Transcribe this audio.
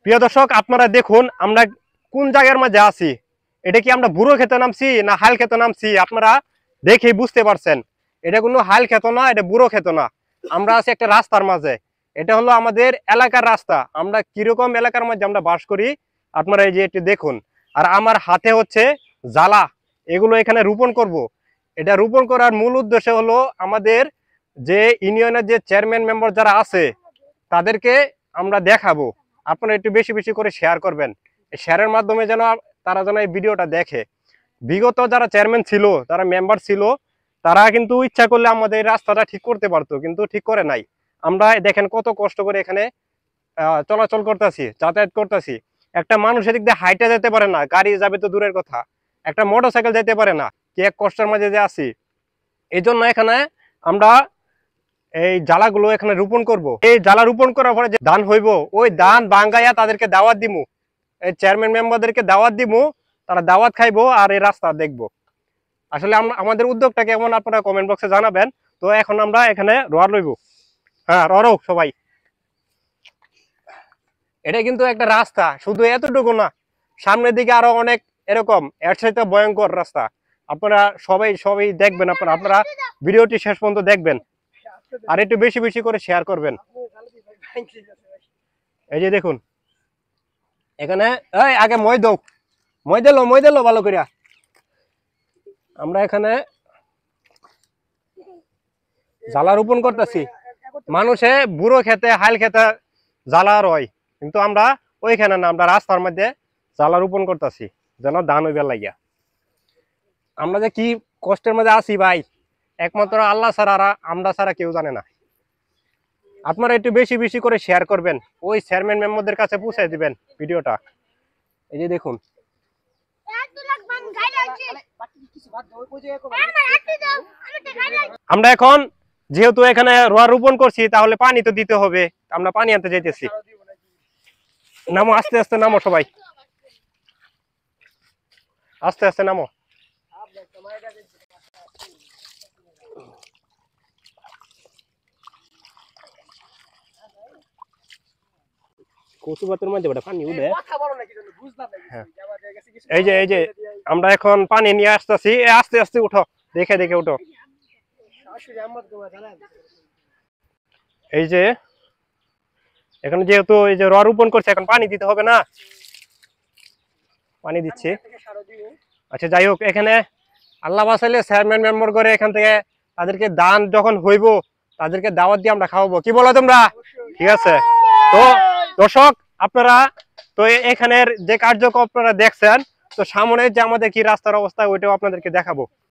প্রিয় দর্শক, আপনারা দেখুন আমরা কোন জায়গার মধ্যে আছি। এটা কি আমরা বুড়ো খেতে নামছি না হাল খেতে নামছি? আপনারা দেখেই বুঝতে পারছেন এটা কোনো হাল খেত না, এটা বুড়ো খেত না। আমরা আছি একটা রাস্তার মাঝে। এটা হলো আমাদের এলাকার রাস্তা। আমরা কিরকম এলাকার মধ্যে আমরা বাস করি আপনারা এই যে একটু দেখুন। আর আমার হাতে হচ্ছে জ্বালা, এগুলো এখানে রোপণ করব। এটা রোপণ করার মূল উদ্দেশ্য হলো আমাদের যে ইউনিয়নের যে চেয়ারম্যান মেম্বার যারা আছে তাদেরকে আমরা দেখাবো। আপনারা একটু বেশি বেশি করে শেয়ার করবেন, শেয়ারের মাধ্যমে যেন তারা যেন এই ভিডিওটা দেখে। বিগত যারা চেয়ারম্যান ছিল, যারা মেম্বার ছিল, তারা কিন্তু ইচ্ছা করলে আমাদের রাস্তাটা ঠিক করতে পারতো, কিন্তু ঠিক করে নাই। আমরা দেখেন কত কষ্ট করে এখানে চলাচল করতেছি, যাতায়াত করতেছি। একটা মানুষ এদিক দিয়ে হাইটে যেতে পারে না, গাড়ি যাবে তো দূরের কথা, একটা মোটরসাইকেল যেতে পারে না। কি এক কষ্টের মাঝে যে আছি। এই জন্য এখানে আমরা এই জ্বালাগুলো এখানে রোপণ করব। এই জ্বালা রোপণ করার পরে যে ধান হইব, ওই ধান বাঙ্গাইয়া তাদেরকে দাওয়াত দিমু, এই চেয়ারম্যান মেম্বারদেরকে দাওয়াত দিমু। তারা দাওয়াত খাইবো আর এই রাস্তা দেখবো। আসলে আমাদের উদ্যোগটা কেমন আপনারা কমেন্ট বক্সে জানাবেন। তো এখন আমরা এখানে রোয়া লইব। হ্যাঁ, রও সবাই। এটা কিন্তু একটা রাস্তা, শুধু এতটুকু না, সামনের দিকে আরো অনেক এরকম এর সাথে ভয়ঙ্কর রাস্তা। আপনারা সবাই সবাই দেখবেন, আপনারা ভিডিওটি শেষ পর্যন্ত দেখবেন আর একটু বেশি বেশি করে শেয়ার করবেন। এই যে দেখুন এখানে, এই আগে মই দিলো ভালো করিয়া। আমরা এখানে জ্বালা রোপণ করতেছি। মানুষে বুড়ো খেতে হাল খেতে জ্বালা রয়, কিন্তু আমরা ওইখানে না, আমরা রাস্তার মধ্যে জ্বালা রোপণ করতেছি যেন ধান হইবার লাগিয়া। আমরা যে কি কষ্টের মধ্যে আছি ভাই, একমাত্র আল্লাহ ছাড়া আর আমরা ছাড়া কেউ জানে না। আপনারা একটু বেশি বেশি করে শেয়ার করবেন, ওই চেয়ারম্যান মেম্বারদের কাছে পৌঁছে দিবেন ভিডিওটা। এই যে দেখুন আমরা এখন যেহেতু এখানে রোয়া রোপণ করছি, তাহলে পানি তো দিতে হবে। আমরা পানি আনতে যাইতেছি। নামো, আস্তে আস্তে নামো সবাই, আস্তে আস্তে নামো। কচু পাতার মধ্যে পানি উঠে। এই যে আমরা এখন পানি নিয়ে আসতেছি। আস্তে আস্তে উঠো, দেখে দেখে উঠো। এই যে এখানে যেহেতু এই যে রোয়া রোপণ করছে, এখন পানি দিতে হবে না, পানি দিচ্ছি। আচ্ছা যাই হোক, এখানে আল্লাহ বাঁচাইলে চেয়ারম্যান মেম্বার করে এখান থেকে তাদেরকে দান যখন হইব তাদেরকে দাওয়াত দিয়ে আমরা খাওয়াবো। কি বলো তোমরা? ঠিক আছে। তো দর্শক আপনারা তো এখানের যে কার্যক্রম আপনারা দেখছেন, তো সামনে যে আমাদের কি রাস্তার অবস্থা ওইটাও আপনাদেরকে দেখাবো।